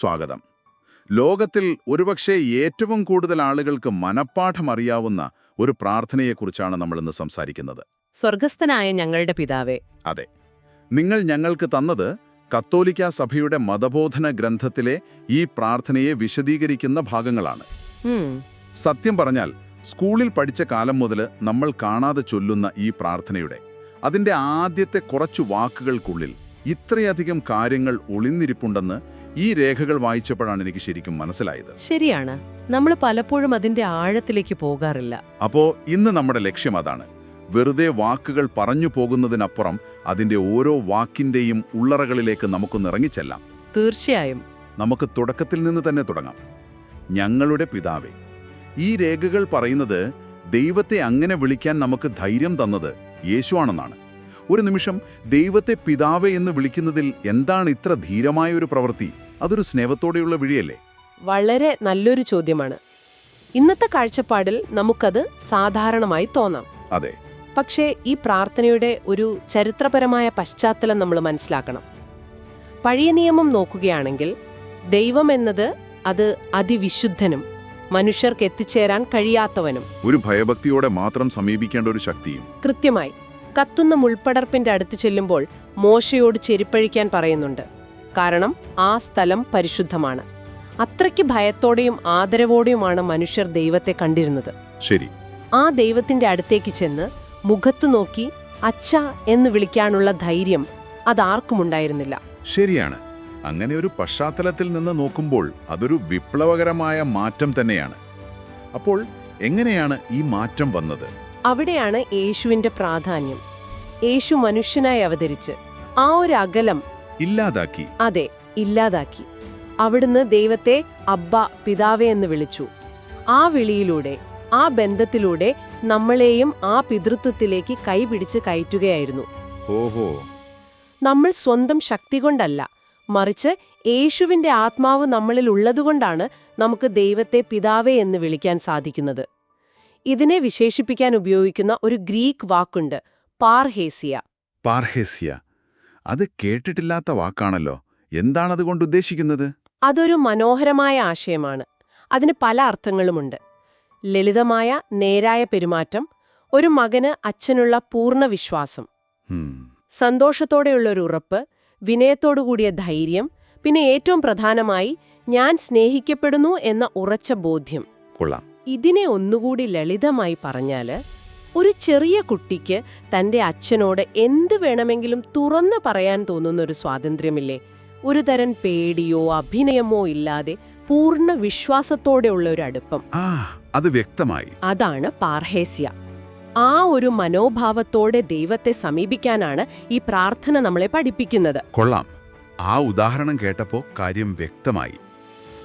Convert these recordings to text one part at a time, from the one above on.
സ്വാഗതം. ലോകത്തിൽ ഒരുപക്ഷെ ഏറ്റവും കൂടുതൽ ആളുകൾക്ക് മനഃപ്പാഠം അറിയാവുന്ന ഒരു പ്രാർത്ഥനയെക്കുറിച്ചാണ് നമ്മളിന്ന് സംസാരിക്കുന്നത്. സ്വർഗസ്ഥനായ ഞങ്ങളുടെ പിതാവേ. അതെ, നിങ്ങൾ ഞങ്ങൾക്ക് തന്നത് കത്തോലിക്കാ സഭയുടെ മതബോധന ഗ്രന്ഥത്തിലെ ഈ പ്രാർത്ഥനയെ വിശദീകരിക്കുന്ന ഭാഗങ്ങളാണ്. സത്യം പറഞ്ഞാൽ സ്കൂളിൽ പഠിച്ച കാലം മുതൽ നമ്മൾ കാണാതെ ചൊല്ലുന്ന ഈ പ്രാർത്ഥനയുടെ അതിൻ്റെ ആദ്യത്തെ കുറച്ചു വാക്കുകൾക്കുള്ളിൽ ഇത്രയധികം കാര്യങ്ങൾ ഒളിഞ്ഞിരിപ്പുണ്ടെന്ന് ഈ രേഖകൾ വായിച്ചപ്പോഴാണ് എനിക്ക് ശരിക്കും മനസ്സിലായത്. ശരിയാണ്, നമ്മൾ പലപ്പോഴും അതിന്റെ ആഴത്തിലേക്ക് പോകാറില്ല. അപ്പോ ഇന്ന് നമ്മുടെ ലക്ഷ്യം അതാണ്. വെറുതെ വാക്കുകൾ പറഞ്ഞു പോകുന്നതിനപ്പുറം അതിന്റെ ഓരോ വാക്കിന്റെയും ഉള്ളറകളിലേക്ക് നമുക്കൊന്ന് ഇറങ്ങിച്ചെല്ലാം. തീർച്ചയായും. നമുക്ക് തുടക്കത്തിൽ നിന്ന് തന്നെ തുടങ്ങാം. ഞങ്ങളുടെ പിതാവേ. ഈ രേഖകൾ പറയുന്നത് ദൈവത്തെ അങ്ങനെ വിളിക്കാൻ നമുക്ക് ധൈര്യം തന്നത് യേശുവാണെന്നാണ്. ഒരു നിമിഷം ദൈവത്തെ പിതാവേ എന്ന് വിളിക്കുന്നതിൽ എന്താണ് ഇത്ര ധീരമായ ഒരു പ്രവൃത്തി? അതൊരു സ്നേഹത്തോടെയുള്ള വിളിയല്ലേ? വളരെ നല്ലൊരു ചോദ്യമാണ്. ഇന്നത്തെ കാഴ്ചപ്പാടിൽ നമുക്കത് സാധാരണമായി തോന്നാം. അതെ. പക്ഷേ ഈ പ്രാർത്ഥനയുടെ ഒരു ചരിത്രപരമായ പശ്ചാത്തലം നമ്മൾ മനസ്സിലാക്കണം. പഴയ നിയമം നോക്കുകയാണെങ്കിൽ ദൈവം എന്നത് അത് അതിവിശുദ്ധനും മനുഷ്യർക്ക് എത്തിച്ചേരാൻ കഴിയാത്തവനും, ഒരു ഭയഭക്തിയോടെ മാത്രം സമീപിക്കേണ്ട ഒരു ശക്തിയും. കൃത്യമായി കത്തുന്ന മുൾപ്പടർപ്പിന്റെ അടുത്ത് ചെല്ലുമ്പോൾ മോശയോട് ചെരിപ്പഴിക്കാൻ പറയുന്നുണ്ട്. കാരണം ആ സ്ഥലം പരിശുദ്ധമാണ്. അത്രയ്ക്ക് ഭയത്തോടെയും ആദരവോടെയുമാണ് മനുഷ്യർ ദൈവത്തെ കണ്ടിരുന്നത്. ശരി. ആ ദൈവത്തിന്റെ അടുത്തേക്ക് ചെന്ന് മുഖത്ത് നോക്കി അച്ഛ എന്ന് വിളിക്കാനുള്ള ധൈര്യം അതാർക്കുമുണ്ടായിരുന്നില്ല. ശരിയാണ്. അങ്ങനെ ഒരു പശ്ചാത്തലത്തിൽ നിന്ന് നോക്കുമ്പോൾ അതൊരു വിപ്ലവകരമായ മാറ്റം തന്നെയാണ്. അപ്പോൾ എങ്ങനെയാണ് ഈ മാറ്റം വന്നത്? അവിടെയാണ് യേശുവിന്റെ പ്രാധാന്യം. യേശു മനുഷ്യനായി അവതരിച്ച് ആ ഒരു അകലം ഇല്ലാതാക്കി. അതെ, ഇല്ലാതാക്കി. അവിടുന്ന് ദൈവത്തെ അബ്ബ, പിതാവേ എന്ന് വിളിച്ചു. ആ വിളിയിലൂടെ, ആ ബന്ധത്തിലൂടെ നമ്മളെയും ആ പിതൃത്വത്തിലേക്ക് കൈപിടിച്ച് കയറ്റുകയായിരുന്നു. ഓഹോ. നമ്മൾ സ്വന്തം ശക്തി കൊണ്ടല്ല, മറിച്ച് യേശുവിന്റെ ആത്മാവ് നമ്മളിൽ ഉള്ളതുകൊണ്ടാണ് നമുക്ക് ദൈവത്തെ പിതാവേ എന്ന് വിളിക്കാൻ സാധിക്കുന്നത്. ഇതിനെ വിശേഷിപ്പിക്കാൻ ഉപയോഗിക്കുന്ന ഒരു ഗ്രീക്ക് വാക്കുണ്ട്, പാർഹേസിയ. പാർഹേസിയ, അത് കേട്ടിട്ടില്ലാത്ത വാക്കാണല്ലോ. എന്താണതുകൊണ്ട് ഉദ്ദേശിക്കുന്നത്? അതൊരു മനോഹരമായ ആശയമാണ്. അതിന് പല അർത്ഥങ്ങളുമുണ്ട്. ലളിതമായ നേരായ പെരുമാറ്റം, ഒരു മകന് അച്ഛനുള്ള പൂർണ്ണ വിശ്വാസം, സന്തോഷത്തോടെയുള്ളൊരു ഉറപ്പ്, വിനയത്തോടുകൂടിയ ധൈര്യം, പിന്നെ ഏറ്റവും പ്രധാനമായി ഞാൻ സ്നേഹിക്കപ്പെടുന്നു എന്ന ഉറച്ച ബോധ്യം. കൊള്ളാം. ഇതിനെ ഒന്നുകൂടി ലളിതമായി പറഞ്ഞാല്, ഒരു ചെറിയ കുട്ടിക്ക് തന്റെ അച്ഛനോട് എന്ത് വേണമെങ്കിലും തുറന്നു പറയാൻ തോന്നുന്നൊരു സ്വാതന്ത്ര്യമില്ലേ? ഒരു തരം പേടിയോ അഭിനയമോ ഇല്ലാതെ പൂർണ്ണ വിശ്വാസത്തോടെയുള്ള ഒരു അടുപ്പം. അത് വ്യക്തമായി. അതാണ് പാർഹേസ്യ. ആ ഒരു മനോഭാവത്തോടെ ദൈവത്തെ സമീപിക്കാനാണ് ഈ പ്രാർത്ഥന നമ്മളെ പഠിപ്പിക്കുന്നത്. കൊള്ളാം. ആ ഉദാഹരണം കേട്ടപ്പോ കാര്യം വ്യക്തമായി.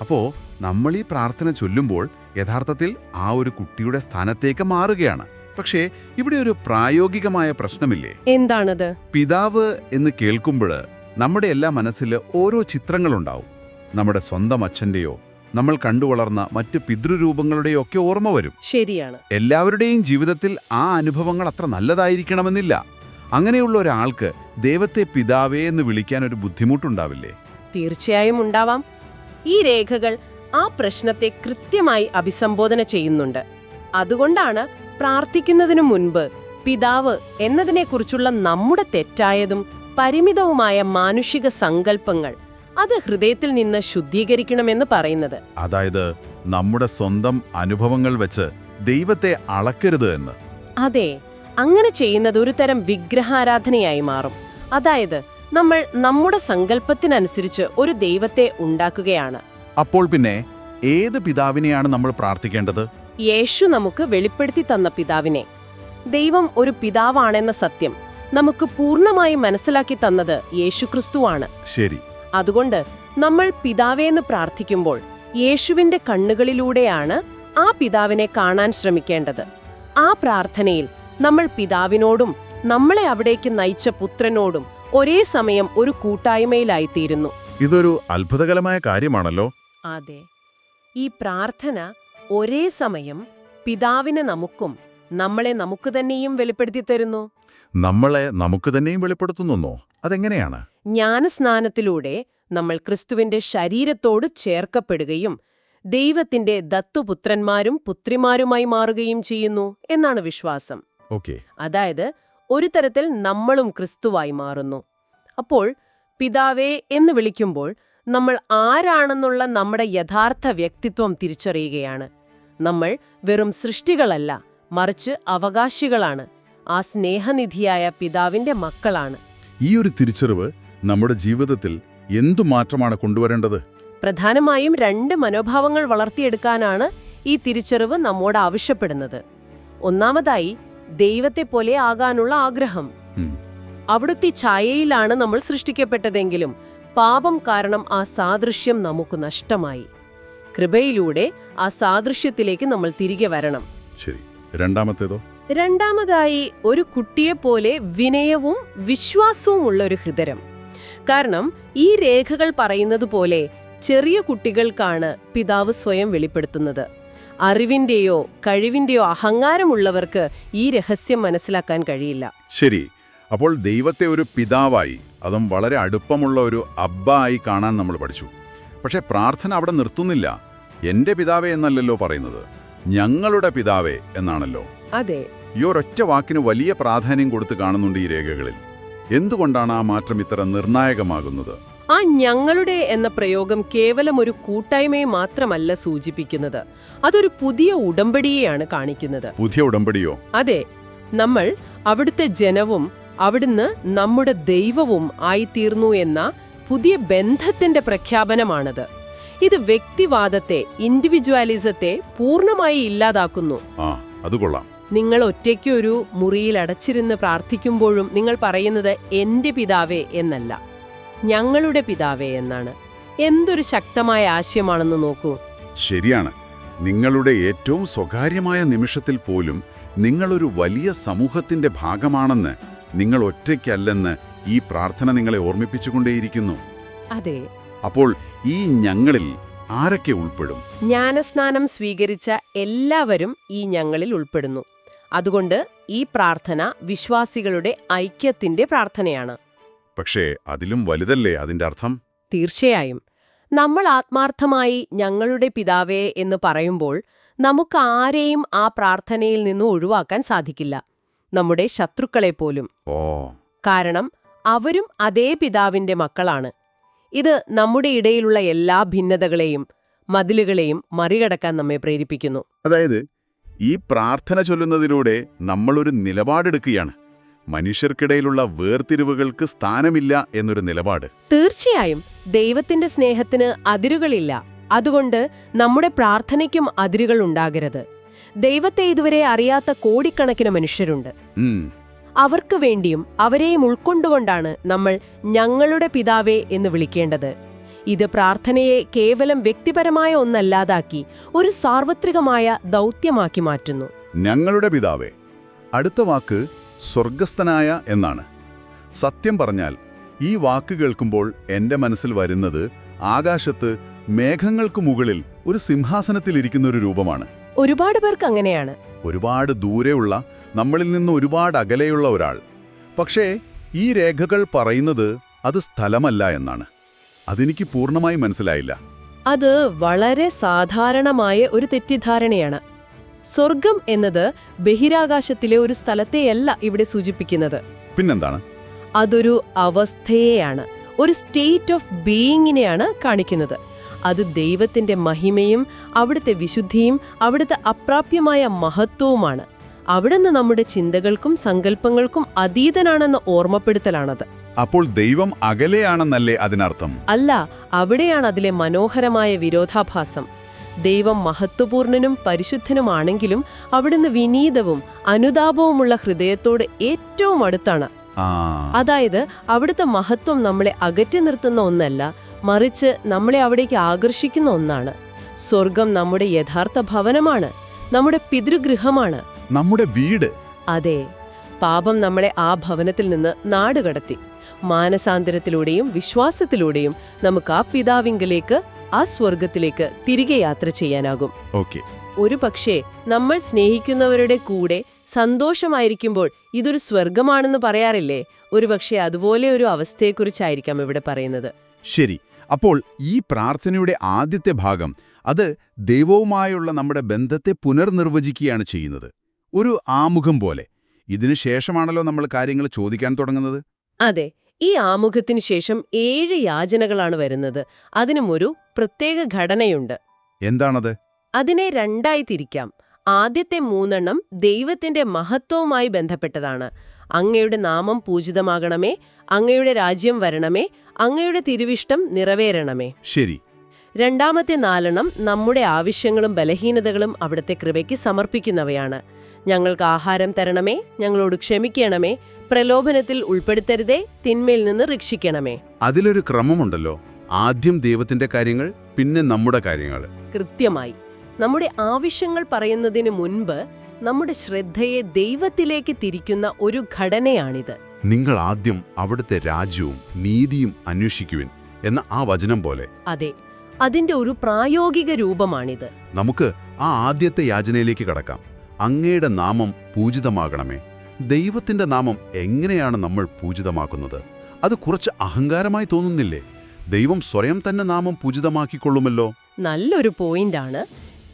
അപ്പോ നമ്മൾ ഈ പ്രാർത്ഥന ചൊല്ലുമ്പോൾ യഥാർത്ഥത്തിൽ ആ ഒരു കുട്ടിയുടെ സ്ഥാനത്തേക്ക് മാറുകയാണ്. പക്ഷേ ഇവിടെ ഒരു പ്രായോഗികമായ പ്രശ്നമില്ലേ? എന്താണത്? പിതാവ് എന്ന് കേൾക്കുമ്പോൾ നമ്മുടെ എല്ലാ മനസ്സിൽ ഓരോ ചിത്രങ്ങളുണ്ടാവും. നമ്മുടെ സ്വന്തം അച്ഛന്റെയോ നമ്മൾ കണ്ടുവളർന്ന മറ്റു പിതൃരൂപങ്ങളുടെയോ ഒക്കെ ഓർമ്മ വരും. ശരിയാണ്. എല്ലാവരുടെയും ജീവിതത്തിൽ ആ അനുഭവങ്ങൾ അത്ര നല്ലതായിരിക്കണമെന്നില്ല. അങ്ങനെയുള്ള ഒരാൾക്ക് ദൈവത്തെ പിതാവേ എന്ന് വിളിക്കാൻ ഒരു ബുദ്ധിമുട്ടുണ്ടാവില്ലേ? തീർച്ചയായും ഉണ്ടാവാം. ഈ രേഖകൾ ആ പ്രശ്നത്തെ കൃത്യമായി അഭിസംബോധന ചെയ്യുന്നുണ്ട്. അതുകൊണ്ടാണ് പ്രാർത്ഥിക്കുന്നതിനു മുൻപ് പിതാവ് എന്നതിനെക്കുറിച്ചുള്ള നമ്മുടെ തെറ്റായതും പരിമിതവുമായ മാനുഷിക സങ്കല്പങ്ങൾ അത് ഹൃദയത്തിൽ നിന്ന് ശുദ്ധീകരിക്കണമെന്ന് പറയുന്നത്. അതായത് നമ്മുടെ സ്വന്തം അനുഭവങ്ങൾ വെച്ച് ദൈവത്തെ അളക്കരുത് എന്ന്. അതെ, അങ്ങനെ ചെയ്യുന്നത് ഒരു തരം വിഗ്രഹാരാധനയായി മാറും. അതായത് നമ്മൾ നമ്മുടെ സങ്കല്പത്തിനനുസരിച്ച് ഒരു ദൈവത്തെ ഉണ്ടാക്കുകയാണ്. അപ്പോൾ പിന്നെ ഏത് പിതാവിനെയാണ് നമ്മൾ പ്രാർത്ഥിക്കേണ്ടത്? യേശു നമുക്ക് വെളിപ്പെടുത്തി തന്ന പിതാവിനെ. ദൈവം ഒരു പിതാവാണെന്ന സത്യം നമുക്ക് പൂർണ്ണമായി മനസ്സിലാക്കി തന്നത് യേശുക്രിസ്തുവാണ്. ശരി. അതുകൊണ്ട് നമ്മൾ പിതാവേന്ന് പ്രാർത്ഥിക്കുമ്പോൾ യേശുവിന്റെ കണ്ണുകളിലൂടെയാണ് ആ പിതാവിനെ കാണാൻ ശ്രമിക്കേണ്ടത്. ആ പ്രാർത്ഥനയിൽ നമ്മൾ പിതാവിനോടും നമ്മളെ അവിടേക്ക് നയിച്ച പുത്രനോടും ഒരേ സമയം ഒരു കൂട്ടായ്മയിലായിത്തീരുന്നു. ഇതൊരു അത്ഭുതകരമായ കാര്യമാണല്ലോ. അതെ, ഈ പ്രാർത്ഥന ഒരേ സമയം പിതാവിനെ നമുക്കും നമ്മളെ നമുക്ക് തന്നെയും വെളിപ്പെടുത്തി തരുന്നു. നമ്മളെ നമുക്ക് തന്നെയും വെളിപ്പെടുത്തുന്നോ? അതെങ്ങനെയാണ്? ജ്ഞാനസ്നാനത്തിലൂടെ നമ്മൾ ക്രിസ്തുവിന്റെ ശരീരത്തോട് ചേർക്കപ്പെടുകയും ദൈവത്തിന്റെ ദത്തുപുത്രന്മാരും പുത്രിമാരുമായി മാറുകയും ചെയ്യുന്നു എന്നാണ് വിശ്വാസം. ഓക്കെ. അതായത് ഒരു തരത്തിൽ നമ്മളും ക്രിസ്തുവായി മാറുന്നു. അപ്പോൾ പിതാവേ എന്ന് വിളിക്കുമ്പോൾ നമ്മൾ ആരാണെന്നുള്ള നമ്മുടെ യഥാർത്ഥ വ്യക്തിത്വം തിരിച്ചറിയുകയാണ്. നമ്മൾ വെറും സൃഷ്ടികളല്ല, മറിച്ച് അവകാശികളാണ്. ആ സ്നേഹനിധിയായ പിതാവിന്റെ മക്കളാണ്. ഈ ഒരു തിരിച്ചറിവ് നമ്മുടെ ജീവിതത്തിൽ എന്തു മാറ്റമാണ് കൊണ്ടുവരേണ്ടത്? പ്രധാനമായും 2 മനോഭാവങ്ങൾ വളർത്തിയെടുക്കാനാണ് ഈ തിരിച്ചറിവ് നമ്മോട് ആവശ്യപ്പെടുന്നത്. ഒന്നാമതായി, ദൈവത്തെപ്പോലെ ആകാനുള്ള ആഗ്രഹം. അവിടുത്തെ ഛായയിലാണ് നമ്മൾ സൃഷ്ടിക്കപ്പെട്ടതെങ്കിലും പാപം കാരണം ആ സാദൃശ്യം നമുക്ക് നഷ്ടമായി. കൃപയിലൂടെ ആ സാദൃശ്യത്തിലേക്ക് നമ്മൾ തിരികെ വരണം. ശരി. രണ്ടാമത്തേതോ? രണ്ടാമതായി, ഒരു കുട്ടിയെപ്പോലെ വിനയവും വിശ്വാസവും ഉള്ള ഒരു ഹൃദയം. കാരണം ഈ രേഖകൾ പറയുന്നത് പോലെ ചെറിയ കുട്ടികൾക്കാണ് പിതാവ് സ്വയം വെളിപ്പെടുത്തുന്നത്. അറിവിന്റെയോ കഴിവിന്റെയോ അഹങ്കാരമുള്ളവർക്ക് ഈ രഹസ്യം മനസ്സിലാക്കാൻ കഴിയില്ല. ശരി. അപ്പോൾ ദൈവത്തെ ഒരു പിതാവായി, അതും വളരെ അടുപ്പമുള്ള ഒരു അബ്ബ ആയി കാണാൻ നമ്മൾ പഠിച്ചു. പക്ഷേ പ്രാർത്ഥന അവിടെ നിർത്തുന്നില്ല. എന്റെ പിതാവേ എന്നല്ലല്ലോ പറയുന്നത്, ഞങ്ങളുടെ പിതാവേ എന്നാണല്ലോ. അതെ. ഈ ഒരൊറ്റ വാക്കിന് വലിയ പ്രാധാന്യം കൊടുത്ത് കാണുന്നുണ്ട് ഈ രേഖകളിൽ. എന്തുകൊണ്ടാണ് ആ മാറ്റം ഇത്ര നിർണായകമാകുന്നത്? ആ ഞങ്ങളുടെ എന്ന പ്രയോഗം കേവലം ഒരു കൂട്ടായ്മയെ മാത്രമല്ല സൂചിപ്പിക്കുന്നത്, അതൊരു പുതിയ ഉടമ്പടിയെയാണ് കാണിക്കുന്നത്. പുതിയ ഉടമ്പടിയോ? അതെ. നമ്മൾ അവിടുത്തെ ജനവും അവിടുന്ന് നമ്മുടെ ദൈവവും ആയിത്തീർന്നു എന്ന പുതിയ ബന്ധത്തിന്റെ പ്രഖ്യാപനമാണത്. ഇത് വ്യക്തിവാദത്തെ, ഇൻഡിവിജ്വാലിസത്തെ പൂർണ്ണമായി ഇല്ലാതാക്കുന്നു. അത് കൊള്ളാം. നിങ്ങൾ ഒറ്റയ്ക്ക് ഒരു മുറിയിൽ അടച്ചിരുന്ന് പ്രാർത്ഥിക്കുമ്പോഴും നിങ്ങൾ പറയുന്നത് എന്റെ പിതാവേ എന്നല്ല, ഞങ്ങളുടെ പിതാവേ എന്നാണ്. എന്തൊരു ശക്തമായ ആശയമാണെന്ന് നോക്കൂ. ശരിയാണ്. നിങ്ങളുടെ ഏറ്റവും സ്വകാര്യമായ നിമിഷത്തിൽ പോലും നിങ്ങളൊരു വലിയ സമൂഹത്തിന്റെ ഭാഗമാണെന്ന്, നിങ്ങൾ ഒറ്റയ്ക്കല്ലെന്ന് ഈ പ്രാർത്ഥന നിങ്ങളെ ഓർമ്മിപ്പിച്ചുകൊണ്ടേയിരിക്കുന്നു. അതെ. അപ്പോൾ ഈ ഞങ്ങളിൽ ആരൊക്കെ ഉൾപ്പെടും? ജ്ഞാനസ്നാനം സ്വീകരിച്ച എല്ലാവരും ഈ ഞങ്ങളിൽ ഉൾപ്പെടുന്നു. അതുകൊണ്ട് ഈ പ്രാർത്ഥന വിശ്വാസികളുടെ ഐക്യത്തിന്റെ പ്രാർത്ഥനയാണ്. പക്ഷേ അതിലും വലുതല്ലേ അതിന്റെ അർത്ഥം? തീർച്ചയായും. നമ്മൾ ആത്മാർത്ഥമായി ഞങ്ങളുടെ പിതാവേ എന്ന് പറയുമ്പോൾ നമുക്ക് ആരെയും ആ പ്രാർത്ഥനയിൽ നിന്ന് ഒഴിവാക്കാൻ സാധിക്കില്ല, നമ്മുടെ ശത്രുക്കളെപ്പോലും. കാരണം അവരും അതേ പിതാവിന്റെ മക്കളാണ്. ഇത് നമ്മുടെ ഇടയിലുള്ള എല്ലാ ഭിന്നതകളെയും മതിലുകളെയും മറികടക്കാൻ നമ്മെ പ്രേരിപ്പിക്കുന്നു. അതായത് ഈ പ്രാർത്ഥന ചൊല്ലുന്നതിലൂടെ നമ്മളൊരു നിലപാടെടുക്കുകയാണ്. മനുഷ്യർക്കിടയിലുള്ള വേർതിരിവുകൾക്ക് സ്ഥാനമില്ല എന്നൊരു നിലപാട്. തീർച്ചയായും. ദൈവത്തിന്റെ സ്നേഹത്തിന് അതിരുകളില്ല. അതുകൊണ്ട് നമ്മുടെ പ്രാർത്ഥനയ്ക്കും അതിരുകൾ ഉണ്ടാകരുത്. ദൈവത്തെ ഇതുവരെ അറിയാത്ത കോടിക്കണക്കിന് മനുഷ്യരുണ്ട്. അവർക്ക് വേണ്ടിയും അവരെയും ഉൾക്കൊണ്ടുകൊണ്ടാണ് നമ്മൾ ഞങ്ങളുടെ പിതാവേ എന്ന് വിളിക്കേണ്ടത്. ഇത് പ്രാർത്ഥനയെ കേവലം വ്യക്തിപരമായ ഒന്നല്ലാതാക്കി ഒരു സാർവത്രികമായ ദൗത്യമാക്കി മാറ്റുന്നു. ഞങ്ങളുടെ പിതാവേ. അടുത്ത വാക്ക് സ്വർഗസ്ഥനായ എന്നാണ്. സത്യം പറഞ്ഞാൽ ഈ വാക്ക് കേൾക്കുമ്പോൾ എന്റെ മനസ്സിൽ വരുന്നത് ആകാശത്ത് മേഘങ്ങൾക്കു മുകളിൽ ഒരു സിംഹാസനത്തിലിരിക്കുന്നൊരു രൂപമാണ്. ഒരുപാട് പേർക്ക് അങ്ങനെയാണ്. ഒരുപാട് ദൂരെയുള്ള, നമ്മളിൽ നിന്ന് ഒരുപാട് അകലെയുള്ള ഒരാൾ. പക്ഷേ ഈ രേഖകൾ പറയുന്നത് അത് സ്ഥലമല്ല എന്നാണ്. അതെനിക്ക് പൂർണ്ണമായി മനസ്സിലായില്ല. അത് വളരെ സാധാരണമായ ഒരു തെറ്റിദ്ധാരണയാണ്. സ്വർഗം എന്നത് ബഹിരാകാശത്തിലെ ഒരു സ്ഥലത്തെയല്ല ഇവിടെ സൂചിപ്പിക്കുന്നത്. പിന്നെന്താണ്? അതൊരു അവസ്ഥയെയാണ്, ഒരു സ്റ്റേറ്റ് ഓഫ് ബീയിങ്ങിനെയാണ് കാണിക്കുന്നത്. അത് ദൈവത്തിന്റെ മഹിമയും അവിടുത്തെ വിശുദ്ധിയും അവിടുത്തെ അപ്രാപ്യമായ മഹത്വവുമാണ്. അവിടുന്ന് നമ്മുടെ ചിന്തകൾക്കും സങ്കല്പങ്ങൾക്കും അതീതനാണെന്ന ഓർമ്മപ്പെടുത്തലാണത്. അപ്പോൾ ദൈവം അകലെയാണെന്നല്ലേ അതിനർത്ഥം? അല്ല, അവിടെയാണ് അതിലെ മനോഹരമായ വിരോധാഭാസം. ദൈവം മഹത്വപൂർണനും പരിശുദ്ധനുമാണെങ്കിലും അവിടുന്ന് വിനീതവും അനുതാപവുമുള്ള ഹൃദയത്തോട് ഏറ്റവും അടുത്താണ്. അതായത് അവിടുത്തെ മഹത്വം നമ്മളെ അകറ്റി നിർത്തുന്ന ഒന്നല്ല, മറിച്ച് നമ്മളെ അവിടേക്ക് ആകർഷിക്കുന്ന ഒന്നാണ്. സ്വർഗം നമ്മുടെ യഥാർത്ഥ ഭവനമാണ്, നമ്മുടെ പിതൃഗൃഹമാണ്, നമ്മുടെ വീട്. അതെ. പാപം നമ്മളെ ആ ഭവനത്തിൽ നിന്ന് നാടുകടത്തി. മാനസാന്തരത്തിലൂടെയും വിശ്വാസത്തിലൂടെയും നമുക്ക് ആ പിതാവിങ്കലേക്ക്, ആ സ്വർഗത്തിലേക്ക് തിരികെ യാത്ര ചെയ്യാനാകും. ഒരു പക്ഷേ നമ്മൾ സ്നേഹിക്കുന്നവരുടെ കൂടെ സന്തോഷമായിരിക്കുമ്പോൾ ഇതൊരു സ്വർഗമാണെന്ന് പറയാറില്ലേ? ഒരുപക്ഷെ അതുപോലെ ഒരു അവസ്ഥയെക്കുറിച്ചായിരിക്കാം ഇവിടെ പറയുന്നത്. ശരി. അപ്പോൾ ഈ പ്രാർത്ഥനയുടെ ആദ്യത്തെ ഭാഗം അത് ദൈവവുമായുള്ള നമ്മുടെ ബന്ധത്തെ പുനർനിർവചിക്കുകയാണ് ചെയ്യുന്നത്. ഒരു ആമുഖം പോലെ. ഇതിനു ശേഷമാണല്ലോ നമ്മൾ കാര്യങ്ങൾ ചോദിക്കാൻ തുടങ്ങുന്നത്. അതെ, ഈ ആമുഖത്തിന് ശേഷം 7 യാചനകളാണ് വരുന്നത്. അതിനും ഒരു പ്രത്യേക ഘടനയുണ്ട്. എന്താണത്? അതിനെ 2ആയി തിരിക്കാം. ആദ്യത്തെ 3 ദൈവത്തിന്റെ മഹത്വവുമായി ബന്ധപ്പെട്ടതാണ്. അങ്ങയുടെ നാമം പൂജിതമാകണമേ, അങ്ങയുടെ രാജ്യം വരണമേ, അങ്ങയുടെ തിരുവിഷ്ടം നിറവേറണമേ. ശരി. രണ്ടാമത്തെ 4 നമ്മുടെ ആവശ്യങ്ങളും ബലഹീനതകളും അവിടുത്തെ കൃപയ്ക്ക് സമർപ്പിക്കുന്നവയാണ്. ഞങ്ങൾക്ക് ആഹാരം തരണമേ, ഞങ്ങളോട് ക്ഷമിക്കണമേ, പ്രലോഭനത്തിൽ ഉൾപ്പെടുത്തരുതേ, തിന്മയിൽ നിന്ന് രക്ഷിക്കണമേ. അതിലൊരു ക്രമമുണ്ടല്ലോ. ആദ്യം ദൈവത്തിന്റെ കാര്യങ്ങൾ, പിന്നെ നമ്മുടെ കാര്യങ്ങൾ. കൃത്യമായി. നമ്മുടെ ആവശ്യങ്ങൾ പറയുന്നതിന് മുൻപ് നമ്മുടെ ശ്രദ്ധയെ ദൈവത്തിലേക്ക് തിരിക്കുന്ന ഒരു ഘടനയാണിത്. നിങ്ങൾ ആദ്യം അവിടുത്തെ രാജ്യവും നീതിയും അന്വേഷിക്കുവിൻ എന്ന ആ വചനം പോലെ. അതെ, അതിന്റെ ഒരു പ്രായോഗിക രൂപമാണിത്. നമുക്ക് ആ ആദ്യത്തെ യാചനയിലേക്ക് കടക്കാം. അങ്ങയുടെ നാമം പൂജിതമാകണമേ. ദൈവത്തിന്റെ നാമം എങ്ങനെയാണ് നമ്മൾ പൂജിതമാക്കുന്നത്? അത് കുറച്ച് അഹങ്കാരമായി തോന്നുന്നില്ലേ? ദൈവം സ്വയം തന്നെ നാമം പൂജിതമാക്കിക്കൊള്ളുമല്ലോ. നല്ലൊരു പോയിന്റാണ്.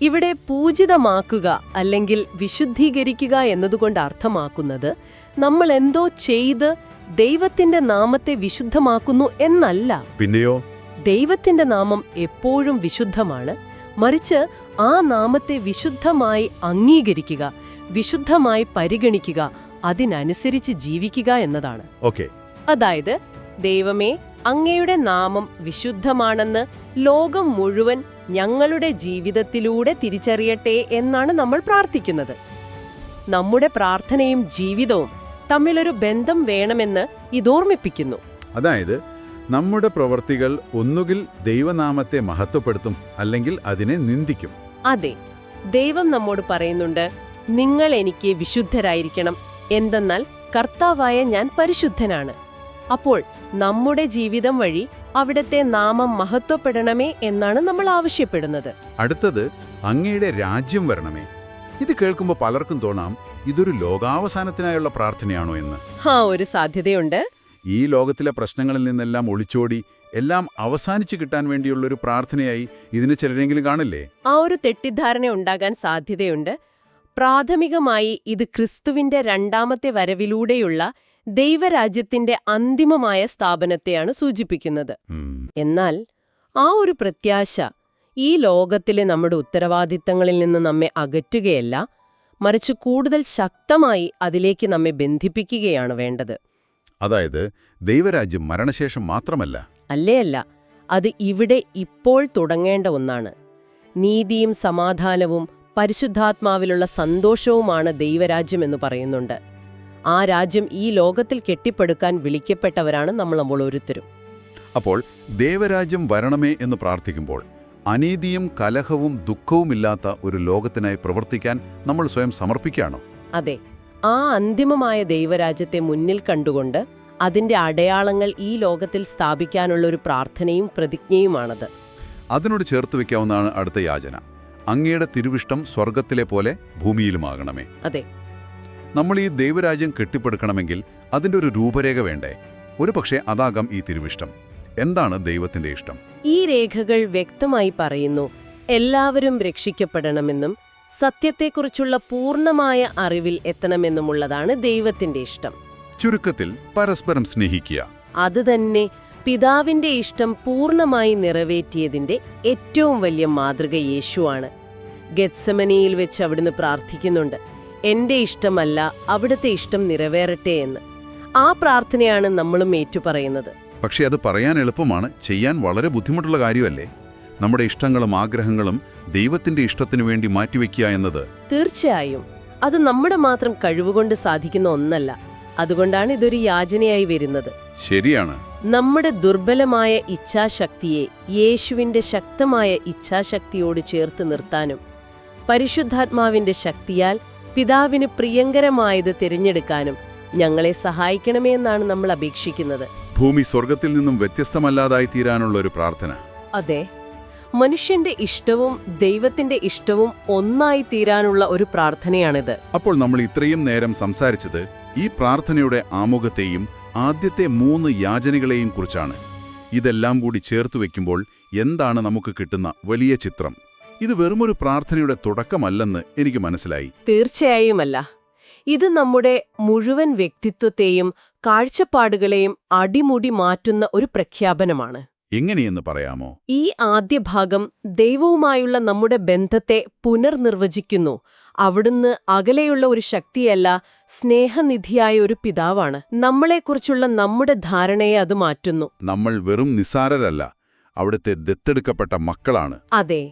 ഇവിടെ പൂജിതമാക്കുക അല്ലെങ്കിൽ വിശുദ്ധീകരിക്കുക എന്നതുകൊണ്ട് അർത്ഥമാക്കുന്നത് നമ്മൾ എന്തോ ചെയ്ത് ദൈവത്തിന്റെ നാമത്തെ വിശുദ്ധമാക്കുന്നു എന്നല്ല. പിന്നെയോ? ദൈവത്തിന്റെ നാമം എപ്പോഴും വിശുദ്ധമാണ്. മറിച്ച് ആ നാമത്തെ വിശുദ്ധമായി അംഗീകരിക്കുക, വിശുദ്ധമായി പരിഗണിക്കുക, അതിനനുസരിച്ച് ജീവിക്കുക എന്നതാണ്. ഓക്കെ. അതായത്, ദൈവമേ, അങ്ങയുടെ നാമം വിശുദ്ധമാണെന്ന് ലോകം മുഴുവൻ ഞങ്ങളുടെ ജീവിതത്തിലൂടെ തിരിച്ചറിയട്ടെ എന്നാണ് നമ്മൾ പ്രാർത്ഥിക്കുന്നത്. നമ്മുടെ പ്രാർത്ഥനയും ജീവിതവും തമ്മിലൊരു ബന്ധം വേണമെന്ന് ഇതോർമ്മിപ്പിക്കുന്നു. അതായത് നമ്മുടെ പ്രവർത്തികൾ ഒന്നുകിൽ ദൈവനാമത്തെ മഹത്വപ്പെടുത്തും, അല്ലെങ്കിൽ അതിനെ നിന്ദിക്കും. അതെ, ദൈവം നമ്മോട് പറയുന്നുണ്ട്, നിങ്ങൾ എനിക്ക് വിശുദ്ധരായിരിക്കണം, എന്തെന്നാൽ കർത്താവായ ഞാൻ പരിശുദ്ധനാണ്. അപ്പോൾ നമ്മുടെ ജീവിതം വഴി അവിടുത്തെ നാമം മഹത്വപ്പെടണമേ എന്നാണ് നമ്മൾ ആവശ്യപ്പെടുന്നത്. അടുത്തത് അങ്ങയുടെ രാജ്യം വരണമേ. ഇത് കേൾക്കുമ്പോൾ പലർക്കും തോന്നാം, ഇതൊരു ലോകാവസാനത്തിനായുള്ള പ്രാർത്ഥനയാണോ എന്ന്. ഒരു സാധ്യതയുണ്ട്. ഈ ലോകത്തിലെ പ്രശ്നങ്ങളിൽ നിന്നെല്ലാം ഒളിച്ചോടി എല്ലാം അവസാനിച്ചു കിട്ടാൻ വേണ്ടിയുള്ളൊരു പ്രാർത്ഥനയായി ഇതിന് ചിലരെങ്കിലും കാണില്ലേ? ആ ഒരു തെറ്റിദ്ധാരണ ഉണ്ടാകാൻ സാധ്യതയുണ്ട്. പ്രാഥമികമായി ഇത് ക്രിസ്തുവിന്റെ 2ാമത്തെ വരവിലൂടെയുള്ള ദൈവരാജ്യത്തിന്റെ അന്തിമമായ സ്ഥാപനത്തെയാണ് സൂചിപ്പിക്കുന്നത്. എന്നാൽ ആ ഒരു പ്രത്യാശ ഈ ലോകത്തിലെ നമ്മുടെ ഉത്തരവാദിത്തങ്ങളിൽ നിന്ന് നമ്മെ അകറ്റുകയല്ല, മറിച്ച് കൂടുതൽ ശക്തമായി അതിലേക്ക് നമ്മെ ബന്ധിപ്പിക്കുകയാണ് വേണ്ടത്. അതായത് ദൈവരാജ്യം മരണശേഷം മാത്രമല്ല. അല്ല, അത് ഇവിടെ ഇപ്പോൾ തുടങ്ങേണ്ട ഒന്നാണ്. നീതിയും സമാധാനവും പരിശുദ്ധാത്മാവിലുള്ള സന്തോഷവുമാണ് ദൈവരാജ്യമെന്ന് പറയുന്നുണ്ട്. ആ രാജ്യം ഈ ലോകത്തിൽ കെട്ടിപ്പടുക്കാൻ വിളിക്കപ്പെട്ടവരാണ് നമ്മൾ ഓരോരുത്തരും. അപ്പോൾ ദൈവരാജ്യം വരണമേ എന്ന് പ്രാർത്ഥിക്കുമ്പോൾ അനീതിയും കലഹവും ദുഃഖവുമില്ലാത്ത ഒരു ലോകത്തിനായി പ്രവർത്തിക്കാൻ നമ്മൾ സ്വയം സമർപ്പിക്കുകയാണോ? അതെ, ആ അന്തിമമായ ദൈവരാജ്യത്തെ മുന്നിൽ കണ്ടുകൊണ്ട് അതിന്റെ അടയാളങ്ങൾ ഈ ലോകത്തിൽ സ്ഥാപിക്കാനുള്ളൊരു പ്രാർത്ഥനയും പ്രതിജ്ഞയുമാണത്. അതിനോട് ചേർത്ത് വയ്ക്കാവുന്നതാണ് അടുത്ത യാചന. അങ്ങയുടെ തിരുവിഷ്ടം സ്വർഗത്തിലെ പോലെ ഭൂമിയിലുമാകണമേ. അതെ, നമ്മൾ ഈ ദൈവരാജ്യം കെട്ടിപ്പടുക്കണമെങ്കിൽ അതിൻ്റെ ഒരു രൂപരേഖ വേണ്ടേ? ഒരുപക്ഷെ അതാകാം ഈ തിരുവിഷ്ടം. എന്താണ് ദൈവത്തിന്റെ ഇഷ്ടം? ഈ രേഖകൾ വ്യക്തമായി പറയുന്നു, എല്ലാവരും രക്ഷിക്കപ്പെടണമെന്നും സത്യത്തെക്കുറിച്ചുള്ള പൂർണ്ണമായ അറിവിൽ എത്തണമെന്നുമുള്ളതാണ് ദൈവത്തിന്റെ ഇഷ്ടം. ചുരുക്കത്തിൽ പരസ്പരം സ്നേഹിക്കുക. അത് തന്നെ പിതാവിന്റെ ഇഷ്ടം പൂർണ്ണമായി നിറവേറ്റിയതിന്റെ ഏറ്റവും വലിയ മാതൃക യേശുവാണ്. ഗെത്സമനിയിൽ വെച്ച് അവിടുന്ന് പ്രാർത്ഥിക്കുന്നുണ്ട്, എന്റെ ഇഷ്ടമല്ല അവിടുത്തെ ഇഷ്ടം നിറവേറട്ടെ എന്ന്. ആ പ്രാർത്ഥനയാണ് നമ്മളും ഏറ്റുപറയുന്നത്. പക്ഷെ അത് പറയാൻ എളുപ്പമാണ്, ചെയ്യാൻ വളരെ ബുദ്ധിമുട്ടുള്ള കാര്യമല്ലേ? നമ്മുടെ ഇഷ്ടങ്ങളും ആഗ്രഹങ്ങളും ദൈവത്തിന്റെ ഇഷ്ടത്തിനു വേണ്ടി മാറ്റിവെക്കുക എന്നത്. തീർച്ചയായും അത് നമ്മുടെ മാത്രം കഴിവുകൊണ്ട് സാധിക്കുന്ന ഒന്നല്ല. അതുകൊണ്ടാണ് ഇതൊരു യാചനയായി വരുന്നത്. ശരിയാണ്. നമ്മുടെ ദുർബലമായ ഇച്ഛാശക്തിയെ യേശുവിന്റെ ശക്തമായ ഇച്ഛാശക്തിയോട് ചേർത്ത് നിർത്താനും പരിശുദ്ധാത്മാവിന്റെ ശക്തിയാൽ പിതാവിന് പ്രിയങ്കരമായത് തിരഞ്ഞെടുക്കാനും ഞങ്ങളെ സഹായിക്കണമേ എന്നാണ് നമ്മൾ അപേക്ഷിക്കുന്നത്. ഭൂമി സ്വർഗത്തിൽ നിന്നും വ്യത്യസ്തമല്ലാതായി തീരാനുള്ള ഒരു പ്രാർത്ഥന. അതെ, മനുഷ്യന്റെ ഇഷ്ടവും ദൈവത്തിന്റെ ഇഷ്ടവും ഒന്നായി തീരാനുള്ള ഒരു പ്രാർത്ഥനയാണിത്. അപ്പോൾ നമ്മൾ ഇത്രയും നേരം സംസാരിച്ചത് ഈ പ്രാർത്ഥനയുടെ ആമുഖത്തെയും ആദ്യത്തെ 3 യാചനകളെയും കുറിച്ചാണ്. ഇതെല്ലാം കൂടി ചേർത്ത് വയ്ക്കുമ്പോൾ എന്താണ് നമുക്ക് കിട്ടുന്ന വലിയ ചിത്രം? ഇത് വെറുമൊരു പ്രാർത്ഥനയുടെ തുടക്കമല്ലെന്ന് എനിക്ക് മനസ്സിലായി. തീർച്ചയായുമല്ല. ഇത് നമ്മുടെ മുഴുവൻ വ്യക്തിത്വത്തെയും കാഴ്ചപ്പാടുകളെയും അടിമുടി മാറ്റുന്ന ഒരു പ്രഖ്യാപനമാണ്. എങ്ങനെയെന്ന് പറയാമോ? ഈ ആദ്യ ഭാഗം ദൈവവുമായുള്ള നമ്മുടെ ബന്ധത്തെ പുനർനിർവചിക്കുന്നു. അവിടുന്ന് അകലെയുള്ള ഒരു ശക്തിയല്ല, സ്നേഹനിധിയായ ഒരു പിതാവാണ്. നമ്മളെക്കുറിച്ചുള്ള നമ്മുടെ ധാരണയെ അത് മാറ്റുന്നു. നമ്മൾ വെറും നിസ്സാരരല്ല, അവിടുത്തെ ദത്തെടുക്കപ്പെട്ട മക്കളാണ്. അതെ.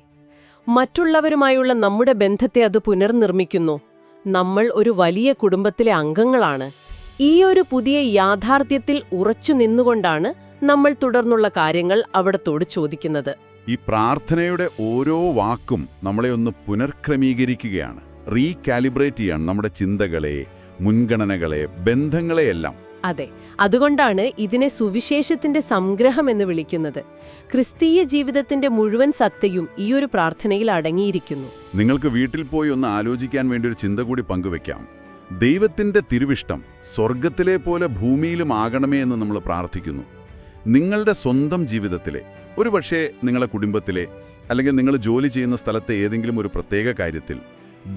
മറ്റുള്ളവരുമായുള്ള നമ്മുടെ ബന്ധത്തെ അത് പുനർനിർമ്മിക്കുന്നു. നമ്മൾ ഒരു വലിയ കുടുംബത്തിലെ അംഗങ്ങളാണ്. ഈ ഒരു പുതിയ യാഥാർത്ഥ്യത്തിൽ ഉറച്ചു നിന്നുകൊണ്ടാണ് നമ്മൾ തുടർന്നുള്ള കാര്യങ്ങൾ അവിടത്തോട് ചോദിക്കുന്നത്. ഈ പ്രാർത്ഥനയുടെ ഓരോ വാക്കും നമ്മളെ ഒന്ന് പുനർക്രമീകരിക്കുകയാണ്, റീകാലിബ്രേറ്റ് ചെയ്യാണ് നമ്മുടെ ചിന്തകളെ, മുൻഗണനകളെ, ബന്ധങ്ങളെയെല്ലാം. അതെ, അതുകൊണ്ടാണ് ഇതിനെ സുവിശേഷത്തിന്റെ സംഗ്രഹം എന്ന് വിളിക്കുന്നത്. ക്രിസ്തീയ ജീവിതത്തിന്റെ മുഴുവൻ സത്തയും ഈ ഒരു പ്രാർത്ഥനയിൽ അടങ്ങിയിരിക്കുന്നു. നിങ്ങൾക്ക് വീട്ടിൽ പോയി ഒന്ന് ആലോചിക്കാൻ വേണ്ടി ഒരു ചിന്ത കൂടി പങ്കുവെക്കാം. ദൈവത്തിന്റെ തിരുവിഷ്ടം സ്വർഗത്തിലെ പോലെ ഭൂമിയിലും ആകണമേ എന്ന് നമ്മൾ പ്രാർത്ഥിക്കുന്നു. നിങ്ങളുടെ സ്വന്തം ജീവിതത്തിലെ, ഒരുപക്ഷേ നിങ്ങളുടെ കുടുംബത്തിലെ, അല്ലെങ്കിൽ നിങ്ങൾ ജോലി ചെയ്യുന്ന സ്ഥലത്തെ ഏതെങ്കിലും ഒരു പ്രത്യേക കാര്യത്തിൽ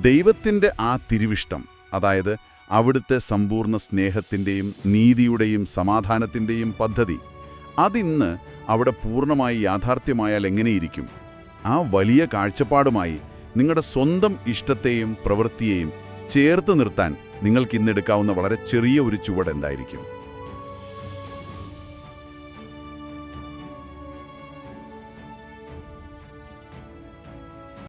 ദൈവത്തിന്റെ ആ തിരുവിഷ്ടം, അതായത് അവിടുത്തെ സമ്പൂർണ്ണ സ്നേഹത്തിൻ്റെയും നീതിയുടെയും സമാധാനത്തിൻ്റെയും പദ്ധതി, അതിന്ന് അവിടെ പൂർണ്ണമായി യാഥാർത്ഥ്യമായാൽ എങ്ങനെയിരിക്കും? ആ വലിയ കാഴ്ചപ്പാടുമായി നിങ്ങളുടെ സ്വന്തം ഇഷ്ടത്തെയും പ്രവൃത്തിയെയും ചേർത്ത് നിർത്താൻ നിങ്ങൾക്ക് ഇന്നെടുക്കാവുന്ന വളരെ ചെറിയ ഒരു ചുവട് എന്തായിരിക്കും?